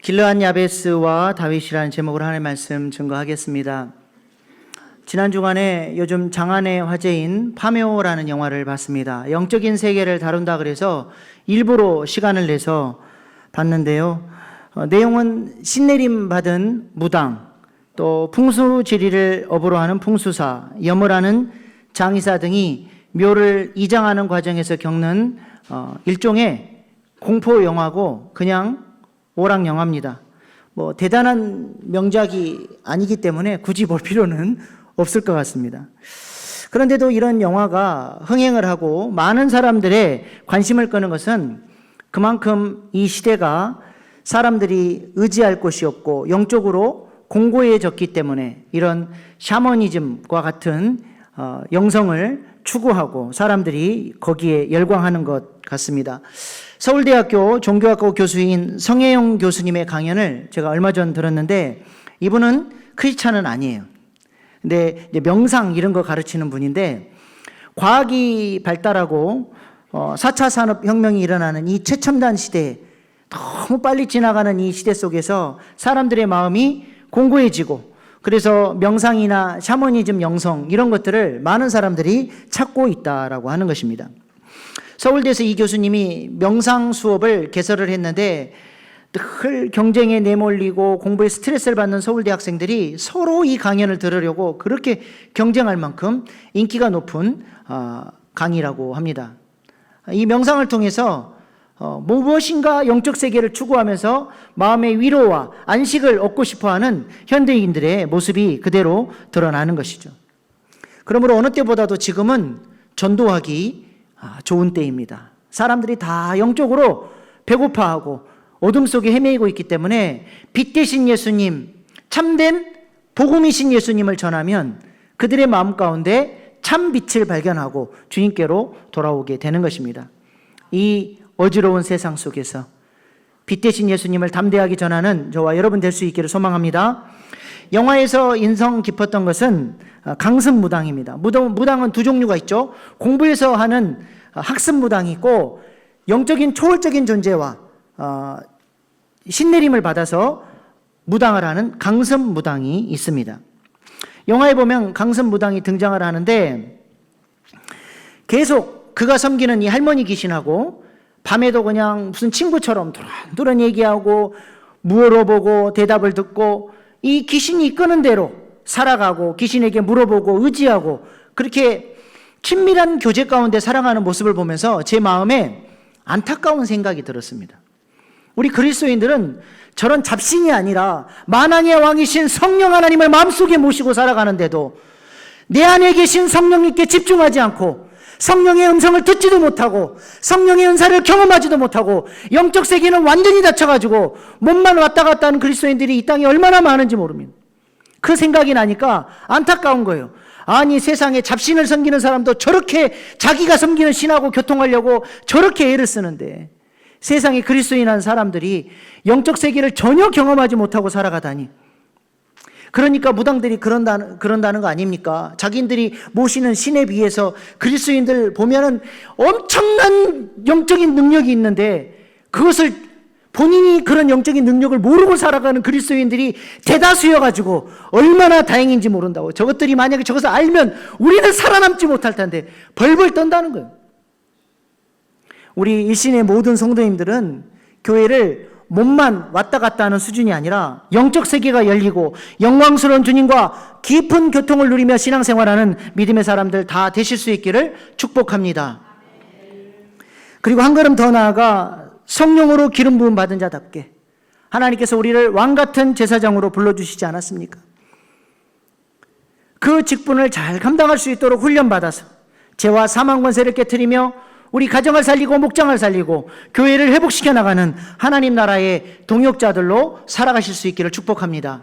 길르앗 야베스와 다윗이라는 제목으로 하나님의 말씀 증거하겠습니다. 지난 주간에 요즘 장안의 화제인 파묘라는 영화를 봤습니다. 영적인 세계를 다룬다 그래서 일부러 시간을 내서 봤는데요. 내용은 신내림 받은 무당, 또 풍수지리를 업으로 하는 풍수사, 염을 장의사 등이 묘를 이장하는 과정에서 겪는 일종의 공포 영화고 그냥 오락 영화입니다. 대단한 명작이 아니기 때문에 굳이 볼 필요는 없을 것 같습니다. 그런데도 이런 영화가 흥행을 하고 많은 사람들의 관심을 끄는 것은 그만큼 이 시대가 사람들이 의지할 곳이 없고 영적으로 공고해졌기 때문에 이런 샤머니즘과 같은 영성을 추구하고 사람들이 거기에 열광하는 것 같습니다. 서울대학교 종교학과 교수인 성혜영 교수님의 강연을 제가 얼마 전 들었는데 이분은 크리스찬은 아니에요. 근데 이제 명상 이런 거 가르치는 분인데 과학이 발달하고 4차 산업혁명이 일어나는 이 최첨단 시대에 너무 빨리 지나가는 이 시대 속에서 사람들의 마음이 공고해지고 그래서 명상이나 샤머니즘 영성 이런 것들을 많은 사람들이 찾고 있다라고 하는 것입니다. 서울대에서 이 교수님이 명상 수업을 개설을 했는데 늘 경쟁에 내몰리고 공부에 스트레스를 받는 서울대 학생들이 서로 이 강연을 들으려고 그렇게 경쟁할 만큼 인기가 높은 강의라고 합니다. 이 명상을 통해서 무엇인가 영적 세계를 추구하면서 마음의 위로와 안식을 얻고 싶어하는 현대인들의 모습이 그대로 드러나는 것이죠. 그러므로 어느 때보다도 지금은 전도하기 좋은 때입니다. 사람들이 다 영적으로 배고파하고 어둠 속에 헤매이고 있기 때문에 빛 되신 예수님, 참된 복음이신 예수님을 전하면 그들의 마음 가운데 참 빛을 발견하고 주님께로 돌아오게 되는 것입니다. 이 어지러운 세상 속에서 빛 되신 예수님을 담대하게 전하는 저와 여러분 될 수 있기를 소망합니다. 영화에서 인상 깊었던 것은 강습무당입니다. 무당은 두 종류가 있죠. 공부에서 하는 학습무당이 있고 영적인 초월적인 존재와 신내림을 받아서 무당을 하는 강습무당이 있습니다. 영화에 보면 강습무당이 등장을 하는데 계속 그가 섬기는 이 할머니 귀신하고 밤에도 그냥 무슨 친구처럼 두런두런 얘기하고 물어보고 대답을 듣고 이 귀신이 이끄는 대로 살아가고 귀신에게 물어보고 의지하고 그렇게 친밀한 교제 가운데 살아가는 모습을 보면서 제 마음에 안타까운 생각이 들었습니다. 우리 그리스도인들은 저런 잡신이 아니라 만왕의 왕이신 성령 하나님을 마음속에 모시고 살아가는데도 내 안에 계신 성령님께 집중하지 않고 성령의 음성을 듣지도 못하고 성령의 은사를 경험하지도 못하고 영적 세계는 완전히 닫혀가지고 몸만 왔다 갔다 하는 그리스도인들이 이 땅에 얼마나 많은지 모릅니다. 그 생각이 나니까 안타까운 거예요. 아니 세상에 잡신을 섬기는 사람도 저렇게 자기가 섬기는 신하고 교통하려고 저렇게 애를 쓰는데 세상에 그리스도인한 사람들이 영적 세계를 전혀 경험하지 못하고 살아가다니. 그러니까 무당들이 그런다는 거 아닙니까? 자기들이 모시는 신에 비해서 그리스도인들 보면은 엄청난 영적인 능력이 있는데 그것을 본인이 그런 영적인 능력을 모르고 살아가는 그리스도인들이 대다수여가지고 얼마나 다행인지 모른다고. 저것들이 만약에 저것을 알면 우리는 살아남지 못할 텐데 벌벌 떤다는 거예요. 우리 일신의 모든 성도님들은 교회를 몸만 왔다 갔다 하는 수준이 아니라 영적 세계가 열리고 영광스러운 주님과 깊은 교통을 누리며 신앙생활하는 믿음의 사람들 다 되실 수 있기를 축복합니다. 그리고 한 걸음 더 나아가 성령으로 기름 부음 받은 자답게 하나님께서 우리를 왕같은 제사장으로 불러주시지 않았습니까? 그 직분을 잘 감당할 수 있도록 훈련받아서 죄와 사망 권세를 깨트리며 우리 가정을 살리고 목장을 살리고 교회를 회복시켜 나가는 하나님 나라의 동역자들로 살아가실 수 있기를 축복합니다.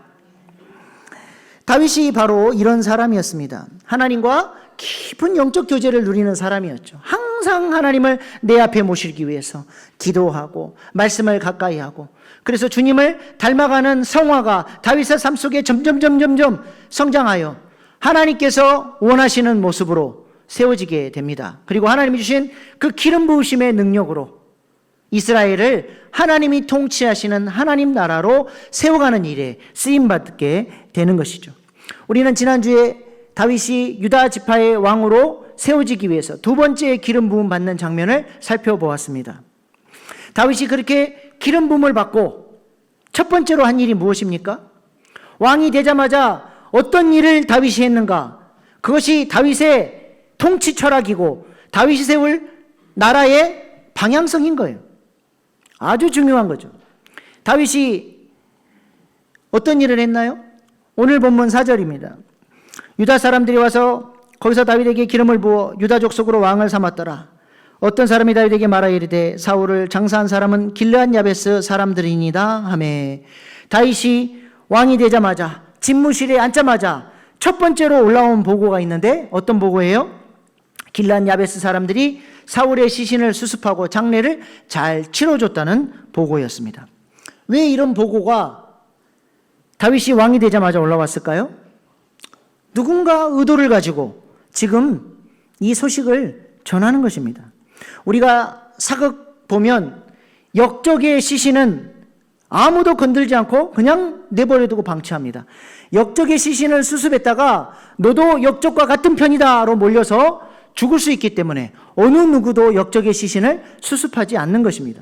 다윗이 바로 이런 사람이었습니다. 하나님과 깊은 영적 교제를 누리는 사람이었죠. 항상 하나님을 내 앞에 모시기 위해서 기도하고 말씀을 가까이 하고 그래서 주님을 닮아가는 성화가 다윗의 삶 속에 점점 성장하여 하나님께서 원하시는 모습으로 세워지게 됩니다. 그리고 하나님이 주신 그 기름 부으심의 능력으로 이스라엘을 하나님이 통치하시는 하나님 나라로 세워가는 일에 쓰임받게 되는 것이죠. 우리는 지난주에 다윗이 유다 지파의 왕으로 세워지기 위해서 두 번째 기름 부음 받는 장면을 살펴보았습니다. 다윗이 그렇게 기름 부음을 받고 첫 번째로 한 일이 무엇입니까? 왕이 되자마자 어떤 일을 다윗이 했는가? 그것이 다윗의 통치 철학이고 다윗이 세울 나라의 방향성인 거예요. 아주 중요한 거죠. 다윗이 어떤 일을 했나요? 오늘 본문 4절입니다. 유다 사람들이 와서 거기서 다윗에게 기름을 부어 유다 족속으로 왕을 삼았더라. 어떤 사람이 다윗에게 말하여 이르되 사울을 장사한 사람은 길르앗 야베스 사람들이니이다 하매 다윗이 왕이 되자마자 집무실에 앉자마자 첫 번째로 올라온 보고가 있는데 어떤 보고예요? 길르앗 야베스 사람들이 사울의 시신을 수습하고 장례를 잘 치러줬다는 보고였습니다. 왜 이런 보고가 다윗이 왕이 되자마자 올라왔을까요? 누군가 의도를 가지고 지금 이 소식을 전하는 것입니다. 우리가 사극 보면 역적의 시신은 아무도 건들지 않고 그냥 내버려두고 방치합니다. 역적의 시신을 수습했다가 너도 역적과 같은 편이다로 몰려서 죽을 수 있기 때문에 어느 누구도 역적의 시신을 수습하지 않는 것입니다.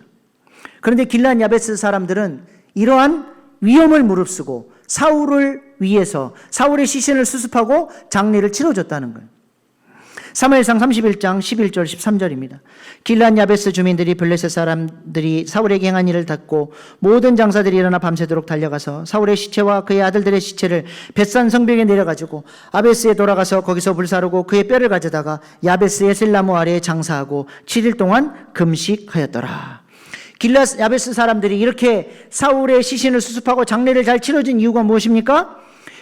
그런데 길르앗 야베스 사람들은 이러한 위험을 무릅쓰고 사울을 위해서 사울의 시신을 수습하고 장례를 치러줬다는 거예요. 사무엘상 31장 11절 13절입니다. 길르앗 야베스 주민들이 블레셋 사람들이 사울에게 행한 일을 듣고 모든 장사들이 일어나 밤새도록 달려가서 사울의 시체와 그의 아들들의 시체를 벳산 성벽에 내려가지고 아베스에 돌아가서 거기서 불사르고 그의 뼈를 가져다가 야베스의 셀나무 아래에 장사하고 7일 동안 금식하였더라. 길르앗 야베스 사람들이 이렇게 사울의 시신을 수습하고 장례를 잘 치러준 이유가 무엇입니까?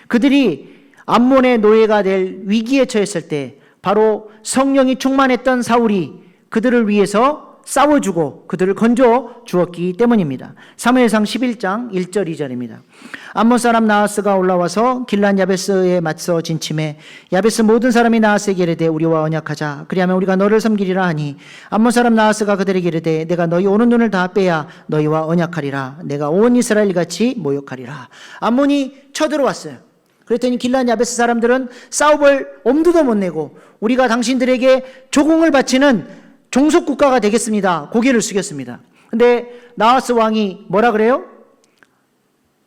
그들이 암몬의 노예가 될 위기에 처했을 때 바로 성령이 충만했던 사울이 그들을 위해서 싸워주고 그들을 건져 주었기 때문입니다. 사무엘상 11장 1절 2절입니다. 암몬 사람 나하스가 올라와서 길르앗 야베스에 맞서 진침해 야베스 모든 사람이 나하스에게 이르되 우리와 언약하자 그리하면 우리가 너를 섬기리라 하니 암몬 사람 나하스가 그들에게 이르되 내가 너희 오는 눈을 다 빼야 너희와 언약하리라 내가 온 이스라엘 같이 모욕하리라. 암몬이 쳐들어왔어요. 그랬더니 길르앗 야베스 사람들은 싸워볼 엄두도 못 내고 우리가 당신들에게 조공을 바치는 종속 국가가 되겠습니다. 고개를 숙였습니다. 근데 나하스 왕이 뭐라 그래요?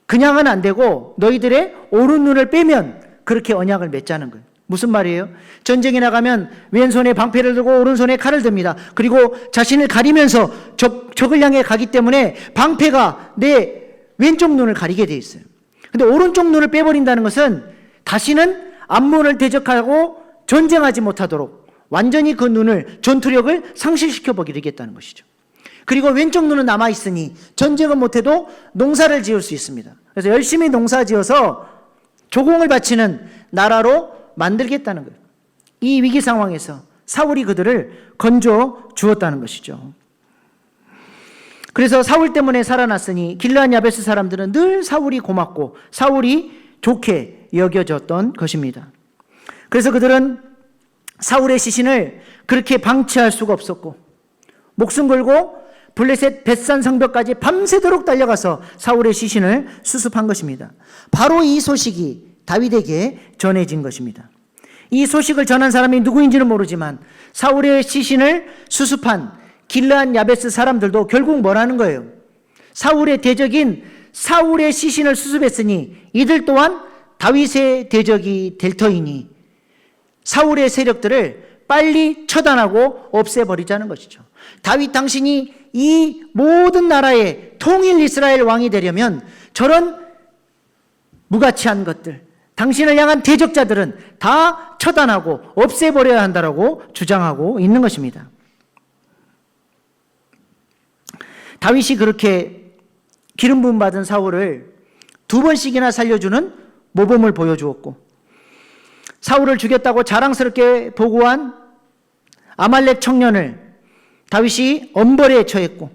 그냥은 안 되고 너희들의 오른 눈을 빼면 그렇게 언약을 맺자는 거예요. 무슨 말이에요? 전쟁에 나가면 왼손에 방패를 들고 오른손에 칼을 듭니다. 그리고 자신을 가리면서 적을 향해 가기 때문에 방패가 내 왼쪽 눈을 가리게 돼 있어요. 근데 오른쪽 눈을 빼버린다는 것은 다시는 암몬을 대적하고 전쟁하지 못하도록 완전히 그 눈을 전투력을 상실시켜 버리겠다는 것이죠. 그리고 왼쪽 눈은 남아있으니 전쟁은 못해도 농사를 지을 수 있습니다. 그래서 열심히 농사 지어서 조공을 바치는 나라로 만들겠다는 거예요. 이 위기 상황에서 사울이 그들을 건져 주었다는 것이죠. 그래서 사울 때문에 살아났으니 길르앗 야베스 사람들은 늘 사울이 고맙고 사울이 좋게 여겨졌던 것입니다. 그래서 그들은 사울의 시신을 그렇게 방치할 수가 없었고 목숨 걸고 블레셋 벳산 성벽까지 밤새도록 달려가서 사울의 시신을 수습한 것입니다. 바로 이 소식이 다윗에게 전해진 것입니다. 이 소식을 전한 사람이 누구인지는 모르지만 사울의 시신을 수습한 길르앗 야베스 사람들도 결국 뭐라는 거예요? 사울의 대적인 사울의 시신을 수습했으니 이들 또한 다윗의 대적이 될 터이니 사울의 세력들을 빨리 처단하고 없애버리자는 것이죠. 다윗 당신이 이 모든 나라의 통일 이스라엘 왕이 되려면 저런 무가치한 것들, 당신을 향한 대적자들은 다 처단하고 없애버려야 한다라고 주장하고 있는 것입니다. 다윗이 그렇게 기름 부음 받은 사울을 두 번씩이나 살려주는 모범을 보여주었고 사울을 죽였다고 자랑스럽게 보고한 아말렉 청년을 다윗이 엄벌에 처했고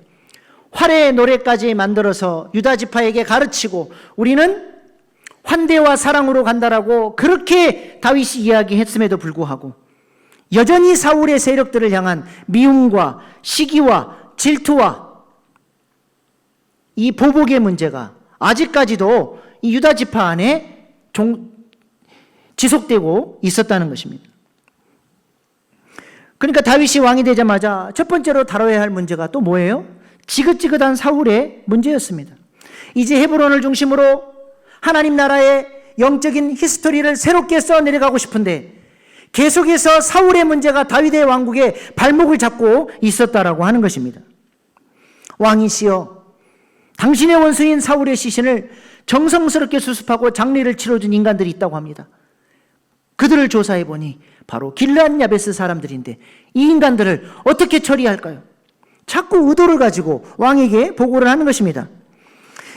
활의 노래까지 만들어서 유다 지파에게 가르치고 우리는 환대와 사랑으로 간다라고 그렇게 다윗이 이야기했음에도 불구하고 여전히 사울의 세력들을 향한 미움과 시기와 질투와 이 보복의 문제가 아직까지도 이 유다 지파 안에 지속되고 있었다는 것입니다. 그러니까 다윗이 왕이 되자마자 첫 번째로 다뤄야 할 문제가 또 뭐예요? 지긋지긋한 사울의 문제였습니다. 이제 헤브론을 중심으로 하나님 나라의 영적인 히스토리를 새롭게 써내려가고 싶은데 계속해서 사울의 문제가 다윗의 왕국의 발목을 잡고 있었다라고 하는 것입니다. 왕이시여, 당신의 원수인 사울의 시신을 정성스럽게 수습하고 장례를 치러준 인간들이 있다고 합니다. 그들을 조사해 보니 바로 길르앗 야베스 사람들인데 이 인간들을 어떻게 처리할까요? 자꾸 의도를 가지고 왕에게 보고를 하는 것입니다.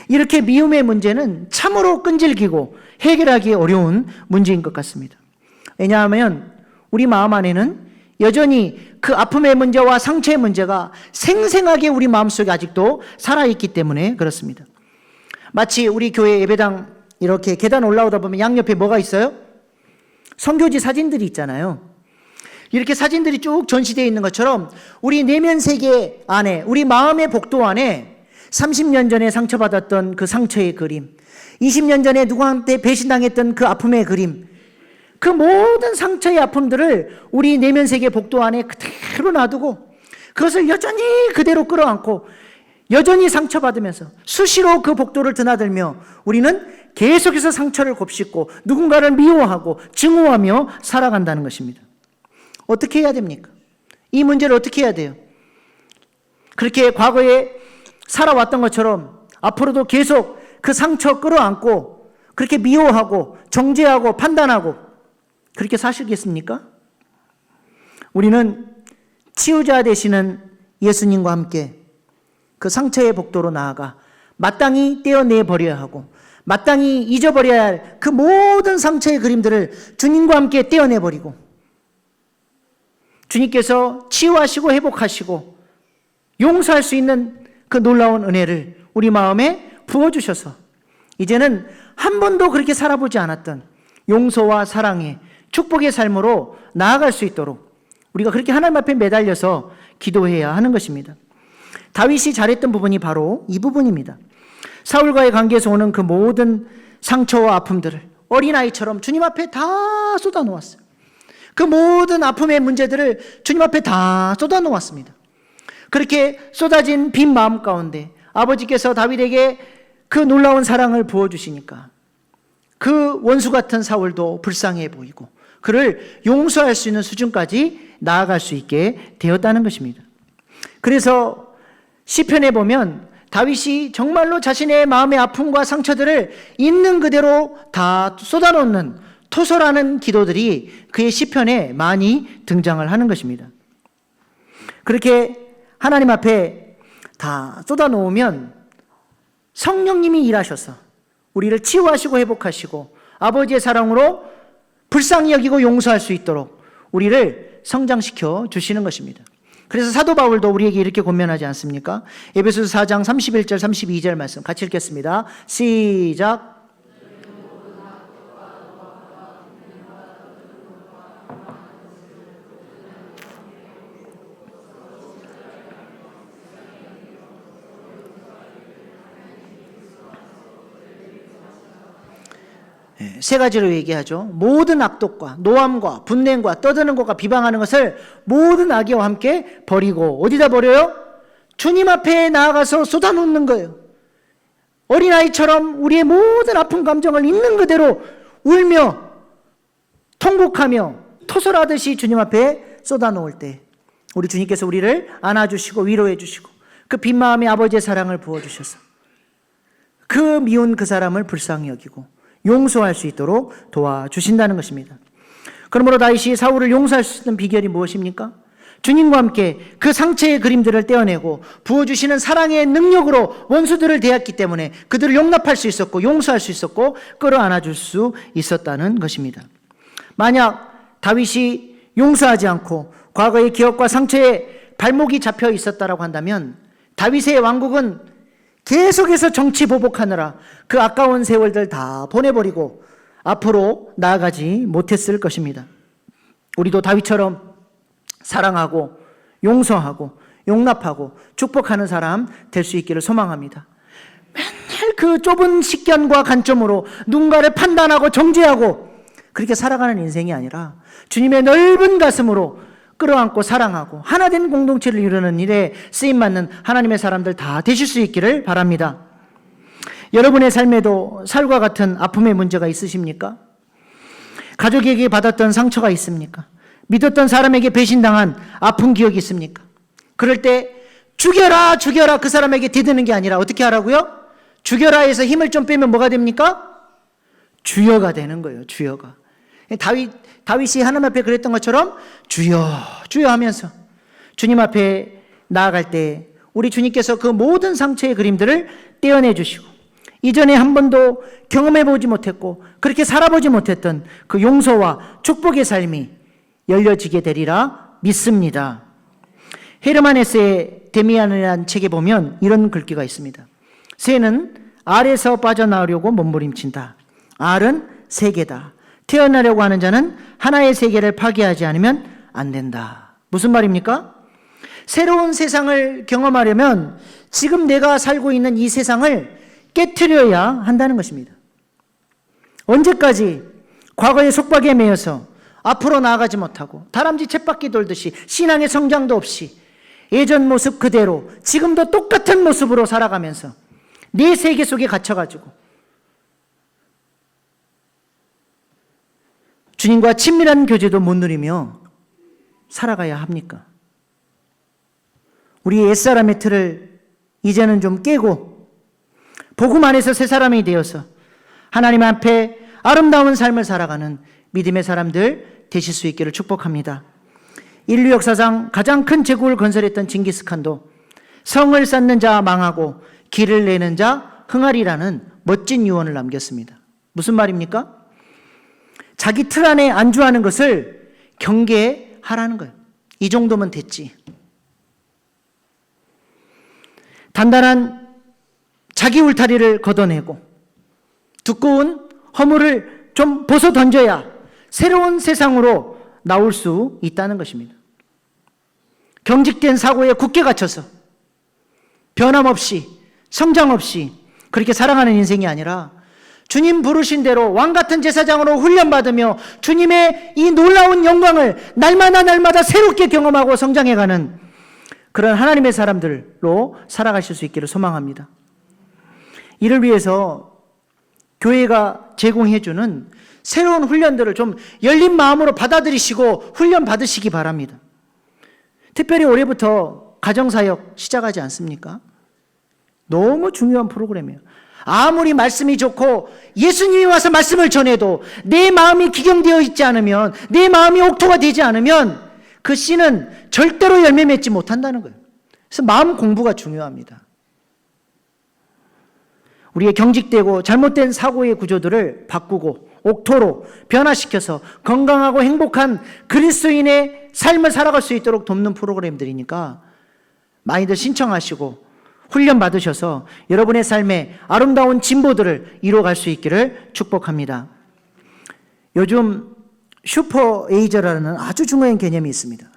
이렇게 미움의 문제는 참으로 끈질기고 해결하기 어려운 문제인 것 같습니다. 왜냐하면 우리 마음 안에는 여전히 그 아픔의 문제와 상처의 문제가 생생하게 우리 마음속에 아직도 살아있기 때문에 그렇습니다. 마치 우리 교회 예배당 이렇게 계단 올라오다 보면 양옆에 뭐가 있어요? 선교지 사진들이 있잖아요. 이렇게 사진들이 쭉 전시되어 있는 것처럼 우리 내면 세계 안에, 우리 마음의 복도 안에 30년 전에 상처받았던 그 상처의 그림, 20년 전에 누구한테 배신당했던 그 아픔의 그림, 그 모든 상처의 아픔들을 우리 내면 세계 복도 안에 그대로 놔두고 그것을 여전히 그대로 끌어안고 여전히 상처받으면서 수시로 그 복도를 드나들며 우리는 계속해서 상처를 곱씹고 누군가를 미워하고 증오하며 살아간다는 것입니다. 어떻게 해야 됩니까? 이 문제를 어떻게 해야 돼요? 그렇게 과거에 살아왔던 것처럼 앞으로도 계속 그 상처 끌어안고 그렇게 미워하고 정죄하고 판단하고 그렇게 사시겠습니까? 우리는 치유자 되시는 예수님과 함께 그 상처의 복도로 나아가 마땅히 떼어내 버려야 하고 마땅히 잊어버려야 할 그 모든 상처의 그림들을 주님과 함께 떼어내 버리고 주님께서 치유하시고 회복하시고 용서할 수 있는 그 놀라운 은혜를 우리 마음에 부어주셔서 이제는 한 번도 그렇게 살아보지 않았던 용서와 사랑의 축복의 삶으로 나아갈 수 있도록 우리가 그렇게 하나님 앞에 매달려서 기도해야 하는 것입니다. 다윗이 잘했던 부분이 바로 이 부분입니다. 사울과의 관계에서 오는 그 모든 상처와 아픔들을 어린아이처럼 주님 앞에 다 쏟아놓았어요. 그 모든 아픔의 문제들을 주님 앞에 다 쏟아놓았습니다. 그렇게 쏟아진 빈 마음 가운데 아버지께서 다윗에게 그 놀라운 사랑을 부어주시니까 그 원수 같은 사울도 불쌍해 보이고 그를 용서할 수 있는 수준까지 나아갈 수 있게 되었다는 것입니다. 그래서 시편에 보면 다윗이 정말로 자신의 마음의 아픔과 상처들을 있는 그대로 다 쏟아놓는 토설하는 기도들이 그의 시편에 많이 등장을 하는 것입니다. 그렇게 하나님 앞에 다 쏟아놓으면 성령님이 일하셔서 우리를 치유하시고 회복하시고 아버지의 사랑으로 불쌍히 여기고 용서할 수 있도록 우리를 성장시켜 주시는 것입니다. 그래서 사도 바울도 우리에게 이렇게 권면하지 않습니까? 에베소서 4장 31절 32절 말씀 같이 읽겠습니다. 시작. 세 가지로 얘기하죠. 모든 악독과 노함과 분냄과 떠드는 것과 비방하는 것을 모든 악의와 함께 버리고 어디다 버려요? 주님 앞에 나아가서 쏟아놓는 거예요. 어린아이처럼 우리의 모든 아픈 감정을 있는 그대로 울며 통곡하며 토설하듯이 주님 앞에 쏟아놓을 때 우리 주님께서 우리를 안아주시고 위로해 주시고 그 빈 마음에 아버지의 사랑을 부어주셔서 그 미운 그 사람을 불쌍히 여기고 용서할 수 있도록 도와주신다는 것입니다. 그러므로 다윗이 사울을 용서할 수 있는 비결이 무엇입니까? 주님과 함께 그 상처의 그림들을 떼어내고 부어주시는 사랑의 능력으로 원수들을 대했기 때문에 그들을 용납할 수 있었고 용서할 수 있었고 끌어안아줄 수 있었다는 것입니다. 만약 다윗이 용서하지 않고 과거의 기억과 상처에 발목이 잡혀 있었다고 한다면 다윗의 왕국은 계속해서 정치 보복하느라 그 아까운 세월들 다 보내버리고 앞으로 나아가지 못했을 것입니다. 우리도 다윗처럼 사랑하고 용서하고 용납하고 축복하는 사람 될 수 있기를 소망합니다. 맨날 그 좁은 식견과 관점으로 누군가를 판단하고 정죄하고 그렇게 살아가는 인생이 아니라 주님의 넓은 가슴으로 끌어안고 사랑하고 하나된 공동체를 이루는 일에 쓰임받는 하나님의 사람들 다 되실 수 있기를 바랍니다. 여러분의 삶에도 살과 같은 아픔의 문제가 있으십니까? 가족에게 받았던 상처가 있습니까? 믿었던 사람에게 배신당한 아픈 기억이 있습니까? 그럴 때 죽여라 죽여라 그 사람에게 대드는 게 아니라 어떻게 하라고요? 죽여라 해서 힘을 좀 빼면 뭐가 됩니까? 주여가 되는 거예요. 주여가. 다윗이 하나님 앞에 그랬던 것처럼 주여 주여 하면서 주님 앞에 나아갈 때 우리 주님께서 그 모든 상처의 그림들을 떼어내 주시고 이전에 한 번도 경험해 보지 못했고 그렇게 살아보지 못했던 그 용서와 축복의 삶이 열려지게 되리라 믿습니다. 헤르만 헤세의 데미안이라는 책에 보면 이런 글귀가 있습니다. 새는 알에서 빠져나오려고 몸부림친다. 알은 세계다. 태어나려고 하는 자는 하나의 세계를 파괴하지 않으면 안 된다. 무슨 말입니까? 새로운 세상을 경험하려면 지금 내가 살고 있는 이 세상을 깨트려야 한다는 것입니다. 언제까지 과거의 속박에 매여서 앞으로 나아가지 못하고 다람쥐 쳇바퀴 돌듯이 신앙의 성장도 없이 예전 모습 그대로 지금도 똑같은 모습으로 살아가면서 내 세계 속에 갇혀가지고 주님과 친밀한 교제도 못 누리며 살아가야 합니까? 우리의 옛사람의 틀을 이제는 좀 깨고 복음 안에서 새 사람이 되어서 하나님 앞에 아름다운 삶을 살아가는 믿음의 사람들 되실 수 있기를 축복합니다. 인류 역사상 가장 큰 제국을 건설했던 징기스칸도 성을 쌓는 자 망하고 길을 내는 자 흥하리라는 멋진 유언을 남겼습니다. 무슨 말입니까? 자기 틀 안에 안주하는 것을 경계하라는 거예요. 이 정도면 됐지. 단단한 자기 울타리를 걷어내고 두꺼운 허물을 좀 벗어 던져야 새로운 세상으로 나올 수 있다는 것입니다. 경직된 사고에 굳게 갇혀서 변함없이 성장 없이 그렇게 살아가는 인생이 아니라 주님 부르신 대로 왕같은 제사장으로 훈련받으며 주님의 이 놀라운 영광을 날마다 새롭게 경험하고 성장해가는 그런 하나님의 사람들로 살아가실 수 있기를 소망합니다. 이를 위해서 교회가 제공해주는 새로운 훈련들을 좀 열린 마음으로 받아들이시고 훈련 받으시기 바랍니다. 특별히 올해부터 가정사역 시작하지 않습니까? 너무 중요한 프로그램이에요. 아무리 말씀이 좋고 예수님이 와서 말씀을 전해도 내 마음이 기경되어 있지 않으면, 내 마음이 옥토가 되지 않으면 그 씨는 절대로 열매 맺지 못한다는 거예요. 그래서 마음 공부가 중요합니다. 우리의 경직되고 잘못된 사고의 구조들을 바꾸고 옥토로 변화시켜서 건강하고 행복한 그리스도인의 삶을 살아갈 수 있도록 돕는 프로그램들이니까 많이들 신청하시고 훈련 받으셔서 여러분의 삶에 아름다운 진보들을 이루어갈 수 있기를 축복합니다. 요즘 슈퍼에이저라는 아주 중요한 개념이 있습니다.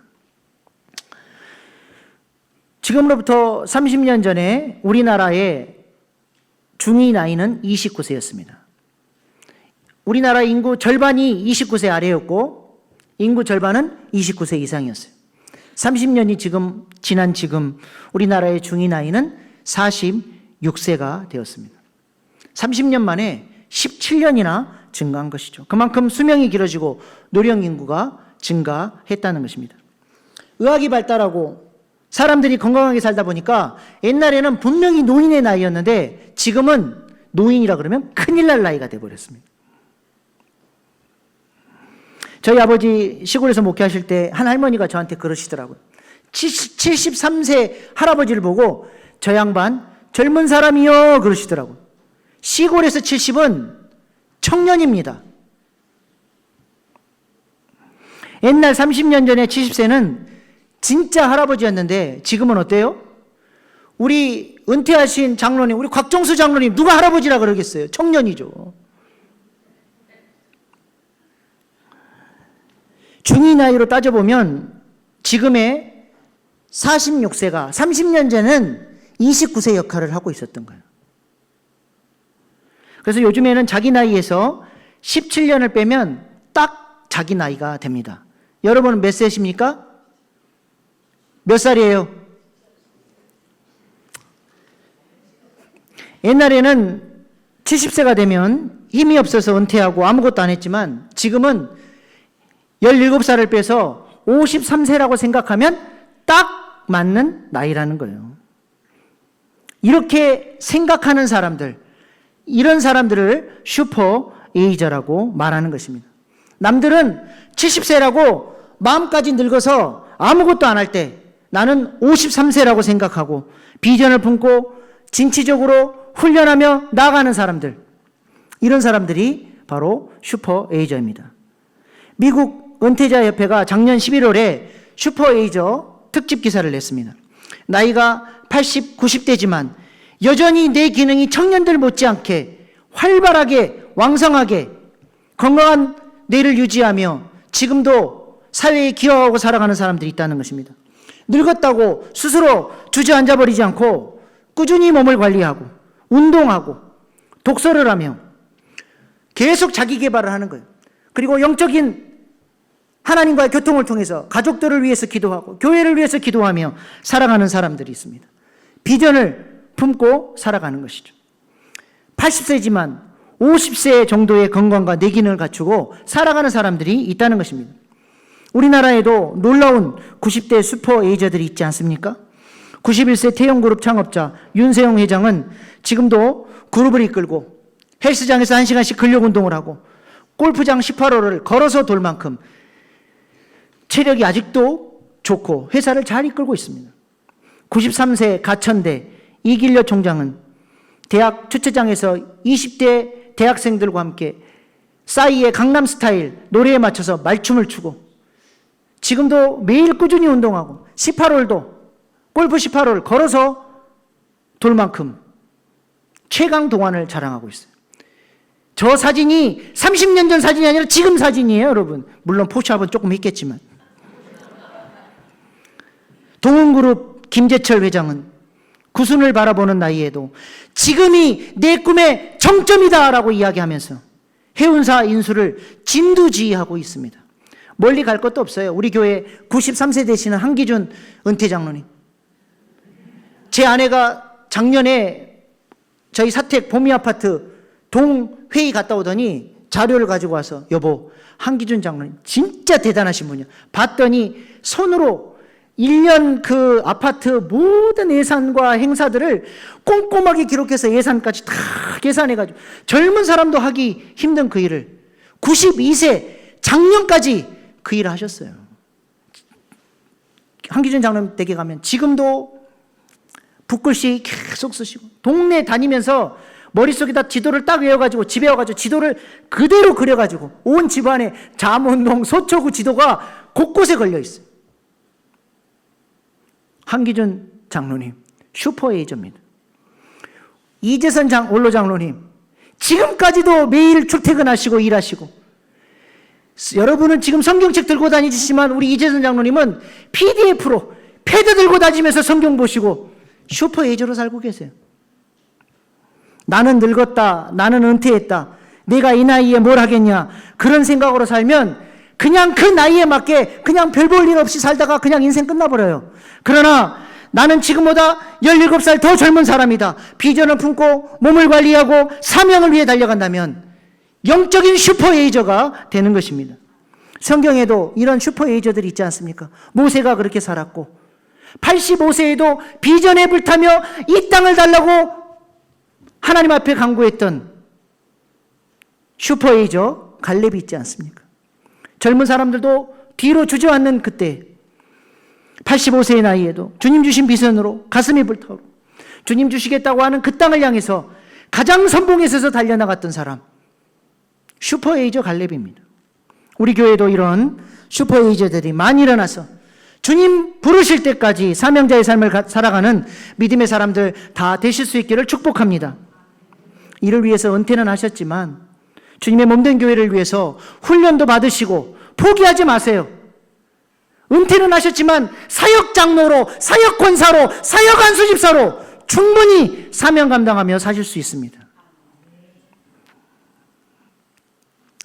지금으로부터 30년 전에 우리나라의 중위 나이는 29세였습니다. 우리나라 인구 절반이 29세 아래였고 인구 절반은 29세 이상이었어요. 30년이 지난 지금 우리나라의 중위 나이는 46세가 되었습니다. 30년 만에 17년이나 증가한 것이죠. 그만큼 수명이 길어지고 노령 인구가 증가했다는 것입니다. 의학이 발달하고 사람들이 건강하게 살다 보니까 옛날에는 분명히 노인의 나이였는데 지금은 노인이라 그러면 큰일 날 나이가 돼버렸습니다. 저희 아버지 시골에서 목회하실 때 한 할머니가 저한테 그러시더라고요. 73세 할아버지를 보고 저 양반 젊은 사람이요 그러시더라고요. 시골에서 70은 청년입니다. 옛날 30년 전에 70세는 진짜 할아버지였는데 지금은 어때요? 우리 은퇴하신 장로님, 우리 곽정수 장로님 누가 할아버지라 그러겠어요? 청년이죠. 중위 나이로 따져보면 지금의 46세가 30년 전에는 29세 역할을 하고 있었던 거예요. 그래서 요즘에는 자기 나이에서 17년을 빼면 딱 자기 나이가 됩니다. 여러분은 몇 세십니까? 몇 살이에요? 옛날에는 70세가 되면 힘이 없어서 은퇴하고 아무것도 안 했지만 지금은 17살을 빼서 53세라고 생각하면 딱 맞는 나이라는 거예요. 이렇게 생각하는 사람들, 이런 사람들을 슈퍼 에이저라고 말하는 것입니다. 남들은 70세라고 마음까지 늙어서 아무것도 안 할 때 나는 53세라고 생각하고 비전을 품고 진취적으로 훈련하며 나아가는 사람들, 이런 사람들이 바로 슈퍼 에이저입니다. 미국 은퇴자 협회가 작년 11월에 슈퍼 에이저 특집 기사를 냈습니다. 나이가 80, 90대지만 여전히 내 기능이 청년들 못지않게 활발하게 왕성하게 건강한 뇌를 유지하며 지금도 사회에 기여하고 살아가는 사람들이 있다는 것입니다. 늙었다고 스스로 주저앉아 버리지 않고 꾸준히 몸을 관리하고 운동하고 독서를 하며 계속 자기 개발을 하는 거예요. 그리고 영적인 하나님과의 교통을 통해서 가족들을 위해서 기도하고 교회를 위해서 기도하며 살아가는 사람들이 있습니다. 비전을 품고 살아가는 것이죠. 80세지만 50세 정도의 건강과 뇌 기능을 갖추고 살아가는 사람들이 있다는 것입니다. 우리나라에도 놀라운 90대 슈퍼 에이저들이 있지 않습니까? 91세 태영그룹 창업자 윤세영 회장은 지금도 그룹을 이끌고 헬스장에서 1시간씩 근력 운동을 하고 골프장 18홀을 걸어서 돌 만큼 체력이 아직도 좋고 회사를 잘 이끌고 있습니다. 93세 가천대 이길려 총장은 대학 주차장에서 20대 대학생들과 함께 싸이의 강남스타일 노래에 맞춰서 말춤을 추고 지금도 매일 꾸준히 운동하고 18홀도 골프 18홀 걸어서 돌 만큼 최강 동안을 자랑하고 있어요. 저 사진이 30년 전 사진이 아니라 지금 사진이에요, 여러분. 물론 포샵은 조금 있겠지만. 동훈그룹 김재철 회장은 구순을 바라보는 나이에도 지금이 내 꿈의 정점이다라고 이야기하면서 해운사 인수를 진두지휘하고 있습니다. 멀리 갈 것도 없어요. 우리 교회 93세 되시는 한기준 은퇴장로님. 제 아내가 작년에 저희 사택 보미아파트 동회의 갔다 오더니 자료를 가지고 와서 여보, 한기준 장로님 진짜 대단하신 분이야. 봤더니 손으로 1년 그 아파트 모든 예산과 행사들을 꼼꼼하게 기록해서 예산까지 다 계산해가지고 젊은 사람도 하기 힘든 그 일을 92세 작년까지 그 일을 하셨어요. 한기준 장로님 댁에 가면 지금도 붓글씨 계속 쓰시고 동네 다니면서 머릿속에다 지도를 딱 외워가지고 집에 와가지고 지도를 그대로 그려가지고 온 집안에 잠원동 서초구 지도가 곳곳에 걸려있어요. 한기준 장로님 슈퍼에이저입니다. 이재선 원로 장로님 지금까지도 매일 출퇴근하시고 일하시고 여러분은 지금 성경책 들고 다니시지만 우리 이재선 장로님은 PDF로 패드 들고 다니면서 성경 보시고 슈퍼에이저로 살고 계세요. 나는 늙었다, 나는 은퇴했다, 내가 이 나이에 뭘 하겠냐, 그런 생각으로 살면 그냥 그 나이에 맞게 그냥 별 볼 일 없이 살다가 그냥 인생 끝나버려요. 그러나 나는 지금보다 17살 더 젊은 사람이다, 비전을 품고 몸을 관리하고 사명을 위해 달려간다면 영적인 슈퍼에이저가 되는 것입니다. 성경에도 이런 슈퍼에이저들이 있지 않습니까? 모세가 그렇게 살았고 85세에도 비전에 불타며 이 땅을 달라고 하나님 앞에 간구했던 슈퍼에이저 갈렙이 있지 않습니까? 젊은 사람들도 뒤로 주저앉는 그때 85세의 나이에도 주님 주신 비전으로 가슴이 불타오르고 주님 주시겠다고 하는 그 땅을 향해서 가장 선봉에 서서 달려나갔던 사람 슈퍼에이저 갈렙입니다. 우리 교회도 이런 슈퍼에이저들이 많이 일어나서 주님 부르실 때까지 사명자의 삶을 살아가는 믿음의 사람들 다 되실 수 있기를 축복합니다. 이를 위해서 은퇴는 하셨지만 주님의 몸된 교회를 위해서 훈련도 받으시고 포기하지 마세요. 은퇴는 하셨지만 사역 장로로, 사역 권사로, 사역 안수집사로 충분히 사명 감당하며 사실 수 있습니다.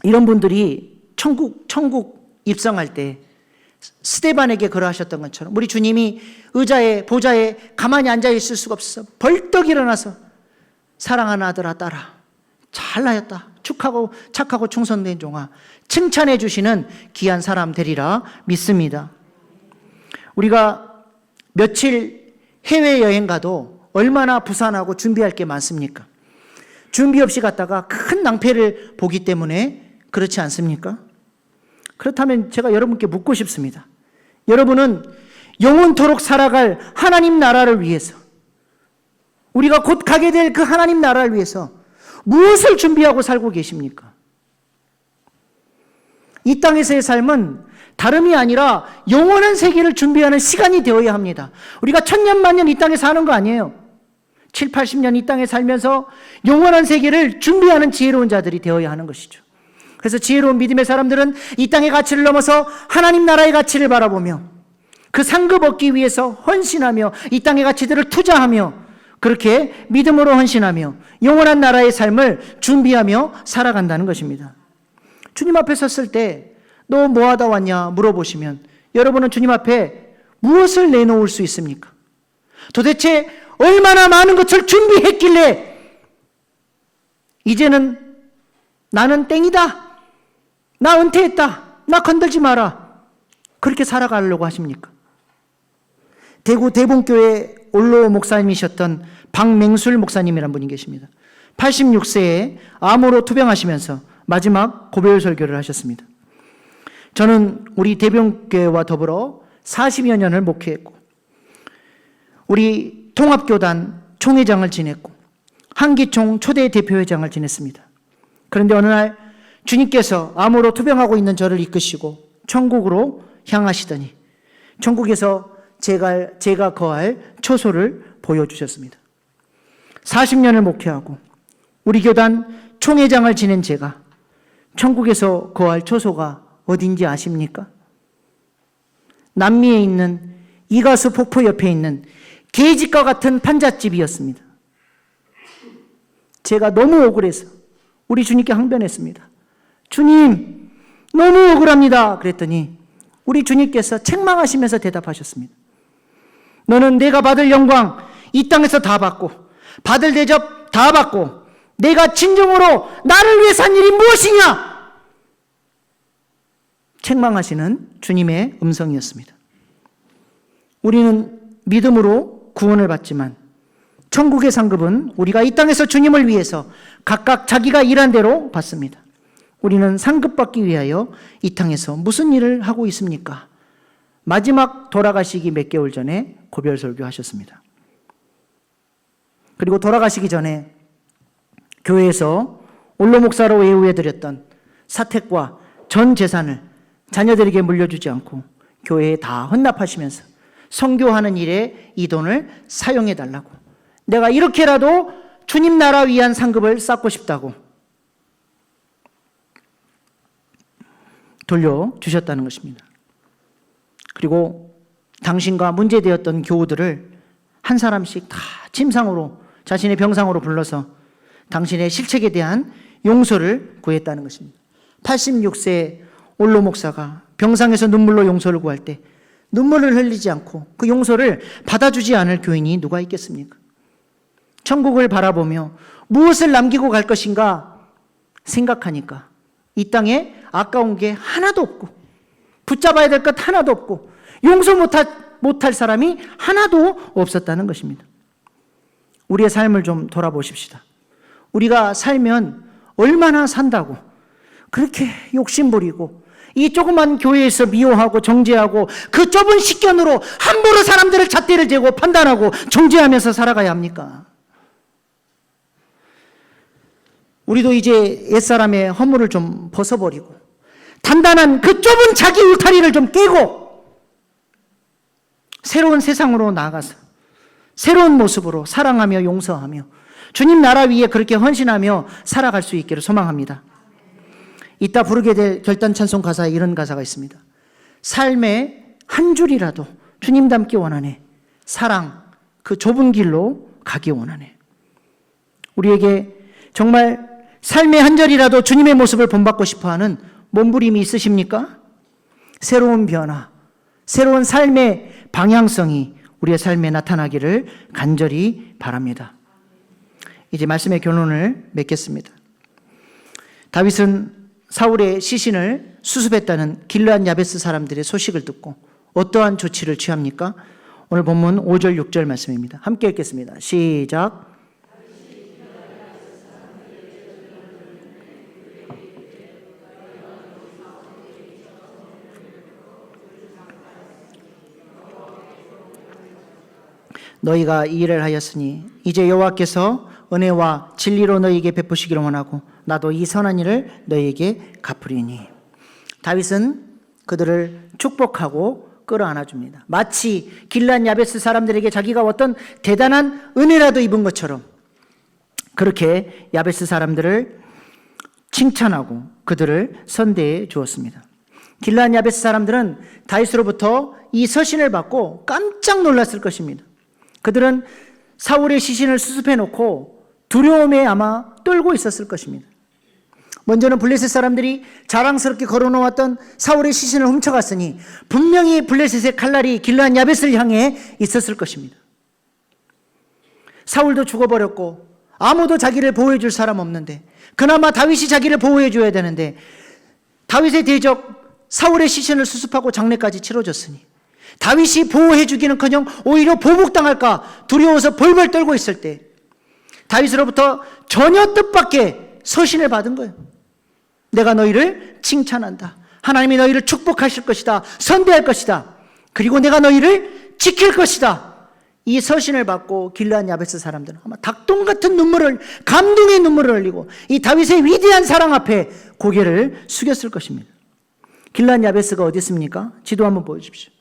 이런 분들이 천국 입성할 때 스데반에게 그러하셨던 것처럼 우리 주님이 의자에 보좌에 가만히 앉아 있을 수가 없어서 벌떡 일어나서 사랑하는 아들아 딸아 잘하였다 착하고 충성된 종아 칭찬해 주시는 귀한 사람 되리라 믿습니다. 우리가 며칠 해외여행 가도 얼마나 부산하고 준비할 게 많습니까? 준비 없이 갔다가 큰 낭패를 보기 때문에 그렇지 않습니까? 그렇다면 제가 여러분께 묻고 싶습니다. 여러분은 영원토록 살아갈 하나님 나라를 위해서, 우리가 곧 가게 될 그 하나님 나라를 위해서 무엇을 준비하고 살고 계십니까? 이 땅에서의 삶은 다름이 아니라 영원한 세계를 준비하는 시간이 되어야 합니다. 우리가 천년 만년 이 땅에 사는 거 아니에요. 7, 80년 이 땅에 살면서 영원한 세계를 준비하는 지혜로운 자들이 되어야 하는 것이죠. 그래서 지혜로운 믿음의 사람들은 이 땅의 가치를 넘어서 하나님 나라의 가치를 바라보며 그 상급 얻기 위해서 헌신하며 이 땅의 가치들을 투자하며 그렇게 믿음으로 헌신하며 영원한 나라의 삶을 준비하며 살아간다는 것입니다. 주님 앞에 섰을 때 너 뭐 하다 왔냐 물어보시면 여러분은 주님 앞에 무엇을 내놓을 수 있습니까? 도대체 얼마나 많은 것을 준비했길래 이제는 나는 땡이다, 나 은퇴했다, 나 건들지 마라, 그렇게 살아가려고 하십니까? 대구 대봉교회 올로 목사님이셨던 박맹술 목사님이라는 분이 계십니다. 86세에 암으로 투병하시면서 마지막 고별 설교를 하셨습니다. 저는 우리 대봉교회와 더불어 40여 년을 목회했고 우리 통합교단 총회장을 지냈고 한기총 초대 대표회장을 지냈습니다. 그런데 어느 날 주님께서 암으로 투병하고 있는 저를 이끄시고 천국으로 향하시더니 천국에서 제가 거할 처소를 보여주셨습니다. 40년을 목회하고 우리 교단 총회장을 지낸 제가 천국에서 거할 처소가 어딘지 아십니까? 남미에 있는 이가수 폭포 옆에 있는 개집과 같은 판잣집이었습니다. 제가 너무 억울해서 우리 주님께 항변했습니다. 주님, 너무 억울합니다. 그랬더니 우리 주님께서 책망하시면서 대답하셨습니다. 너는 내가 받을 영광 이 땅에서 다 받고 받을 대접 다 받고 내가 진정으로 나를 위해 산 일이 무엇이냐? 책망하시는 주님의 음성이었습니다. 우리는 믿음으로 구원을 받지만 천국의 상급은 우리가 이 땅에서 주님을 위해서 각각 자기가 일한 대로 받습니다. 우리는 상급받기 위하여 이 땅에서 무슨 일을 하고 있습니까? 마지막 돌아가시기 몇 개월 전에 고별 설교하셨습니다. 그리고 돌아가시기 전에 교회에서 올로 목사로 예우해드렸던 사택과 전 재산을 자녀들에게 물려주지 않고 교회에 다 헌납하시면서 선교하는 일에 이 돈을 사용해달라고, 내가 이렇게라도 주님 나라 위한 상급을 쌓고 싶다고 돌려주셨다는 것입니다. 그리고 당신과 문제되었던 교우들을 한 사람씩 다 침상으로 자신의 병상으로 불러서 당신의 실책에 대한 용서를 구했다는 것입니다. 86세 올로 목사가 병상에서 눈물로 용서를 구할 때 눈물을 흘리지 않고 그 용서를 받아주지 않을 교인이 누가 있겠습니까? 천국을 바라보며 무엇을 남기고 갈 것인가 생각하니까 이 땅에 아까운 게 하나도 없고 붙잡아야 될 것 하나도 없고 용서 못할 사람이 하나도 없었다는 것입니다. 우리의 삶을 좀 돌아보십시다. 우리가 살면 얼마나 산다고 그렇게 욕심부리고 이 조그만 교회에서 미워하고 정죄하고 그 좁은 식견으로 함부로 사람들을 잣대를 재고 판단하고 정죄하면서 살아가야 합니까? 우리도 이제 옛사람의 허물을 좀 벗어버리고 단단한 그 좁은 자기 울타리를 좀 깨고 새로운 세상으로 나아가서 새로운 모습으로 사랑하며 용서하며 주님 나라 위에 그렇게 헌신하며 살아갈 수 있기를 소망합니다. 이따 부르게 될 결단 찬송 가사에 이런 가사가 있습니다. 삶의 한 줄이라도 주님 닮기 원하네. 사랑 그 좁은 길로 가기 원하네. 우리에게 정말 삶의 한 절이라도 주님의 모습을 본받고 싶어하는 몸부림이 있으십니까? 새로운 변화, 새로운 삶의 방향성이 우리의 삶에 나타나기를 간절히 바랍니다. 이제 말씀의 결론을 맺겠습니다. 다윗은 사울의 시신을 수습했다는 길르앗 야베스 사람들의 소식을 듣고 어떠한 조치를 취합니까? 오늘 본문 5절 6절 말씀입니다. 함께 읽겠습니다. 시작. 너희가 이 일을 하였으니 이제 여호와께서 은혜와 진리로 너희에게 베푸시기를 원하고 나도 이 선한 일을 너희에게 갚으리니. 다윗은 그들을 축복하고 끌어안아줍니다. 마치 길르앗 야베스 사람들에게 자기가 어떤 대단한 은혜라도 입은 것처럼 그렇게 야베스 사람들을 칭찬하고 그들을 선대해 주었습니다. 길르앗 야베스 사람들은 다윗으로부터 이 서신을 받고 깜짝 놀랐을 것입니다. 그들은 사울의 시신을 수습해 놓고 두려움에 아마 떨고 있었을 것입니다. 먼저는 블레셋 사람들이 자랑스럽게 걸어놓았던 사울의 시신을 훔쳐갔으니 분명히 블레셋의 칼날이 길르앗 야벳을 향해 있었을 것입니다. 사울도 죽어버렸고 아무도 자기를 보호해 줄 사람 없는데 그나마 다윗이 자기를 보호해 줘야 되는데 다윗의 대적 사울의 시신을 수습하고 장례까지 치러줬으니 다윗이 보호해 주기는커녕 오히려 보복당할까 두려워서 벌벌 떨고 있을 때 다윗으로부터 전혀 뜻밖의 서신을 받은 거예요. 내가 너희를 칭찬한다. 하나님이 너희를 축복하실 것이다. 선대할 것이다. 그리고 내가 너희를 지킬 것이다. 이 서신을 받고 길르앗 야베스 사람들은 아마 닭똥 같은 눈물을, 감동의 눈물을 흘리고 이 다윗의 위대한 사랑 앞에 고개를 숙였을 것입니다. 길르앗 야베스가 어디 있습니까? 지도 한번 보여주십시오.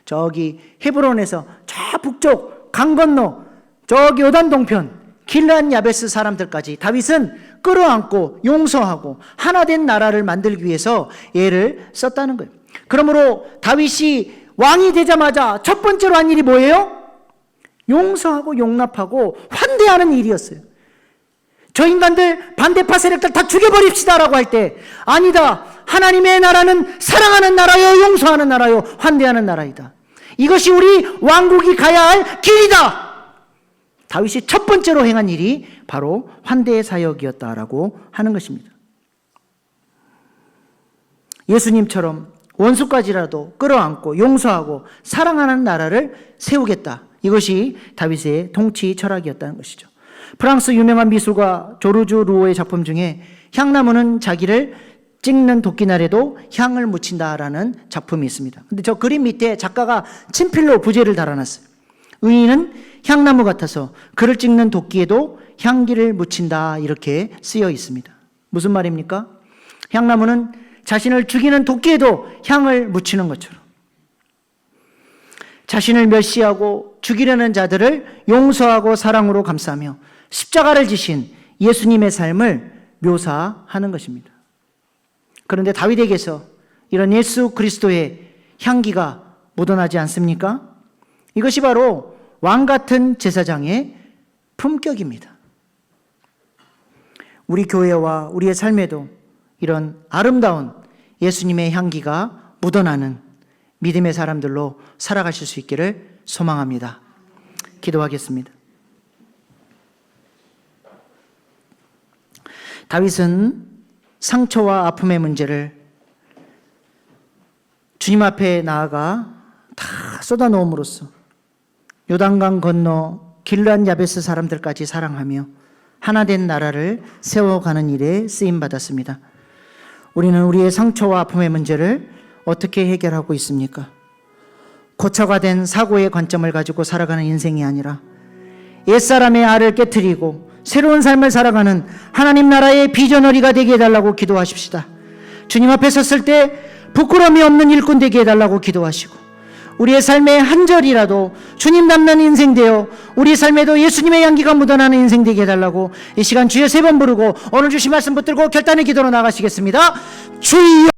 저기 헤브론에서 저 북쪽 강 건너 저기 요단 동편 길르앗 야베스 사람들까지 다윗은 끌어안고 용서하고 하나된 나라를 만들기 위해서 애를 썼다는 거예요. 그러므로 다윗이 왕이 되자마자 첫 번째로 한 일이 뭐예요? 용서하고 용납하고 환대하는 일이었어요. 저 인간들 반대파 세력들 다 죽여버립시다라고 할 때 아니다. 하나님의 나라는 사랑하는 나라요, 용서하는 나라요, 환대하는 나라이다. 이것이 우리 왕국이 가야 할 길이다. 다윗이 첫 번째로 행한 일이 바로 환대의 사역이었다라고 하는 것입니다. 예수님처럼 원수까지라도 끌어안고 용서하고 사랑하는 나라를 세우겠다. 이것이 다윗의 통치 철학이었다는 것이죠. 프랑스 유명한 미술가 조르주 루오의 작품 중에 향나무는 자기를 찍는 도끼날에도 향을 묻힌다라는 작품이 있습니다. 근데 저 그림 밑에 작가가 친필로 부제를 달아놨어요. 의인은 향나무 같아서 그를 찍는 도끼에도 향기를 묻힌다 이렇게 쓰여 있습니다. 무슨 말입니까? 향나무는 자신을 죽이는 도끼에도 향을 묻히는 것처럼 자신을 멸시하고 죽이려는 자들을 용서하고 사랑으로 감싸며 십자가를 지신 예수님의 삶을 묘사하는 것입니다. 그런데 다윗에게서 이런 예수 그리스도의 향기가 묻어나지 않습니까? 이것이 바로 왕 같은 제사장의 품격입니다. 우리 교회와 우리의 삶에도 이런 아름다운 예수님의 향기가 묻어나는 믿음의 사람들로 살아가실 수 있기를 소망합니다. 기도하겠습니다. 다윗은 상처와 아픔의 문제를 주님 앞에 나아가 다 쏟아놓음으로써 요단강 건너 길르앗 야베스 사람들까지 사랑하며 하나된 나라를 세워가는 일에 쓰임받았습니다. 우리는 우리의 상처와 아픔의 문제를 어떻게 해결하고 있습니까? 고쳐가 사고의 관점을 가지고 살아가는 인생이 아니라 옛사람의 알을 깨트리고 새로운 삶을 살아가는 하나님 나라의 비전어리가 되게 해달라고 기도하십시다. 주님 앞에 섰을 때 부끄러움이 없는 일꾼 되게 해달라고 기도하시고 우리의 삶의 한 절이라도 주님 닮는 인생 되어 우리 삶에도 예수님의 향기가 묻어나는 인생 되게 해달라고 이 시간 주여 3번 부르고 오늘 주신 말씀 붙들고 결단의 기도로 나가시겠습니다. 주여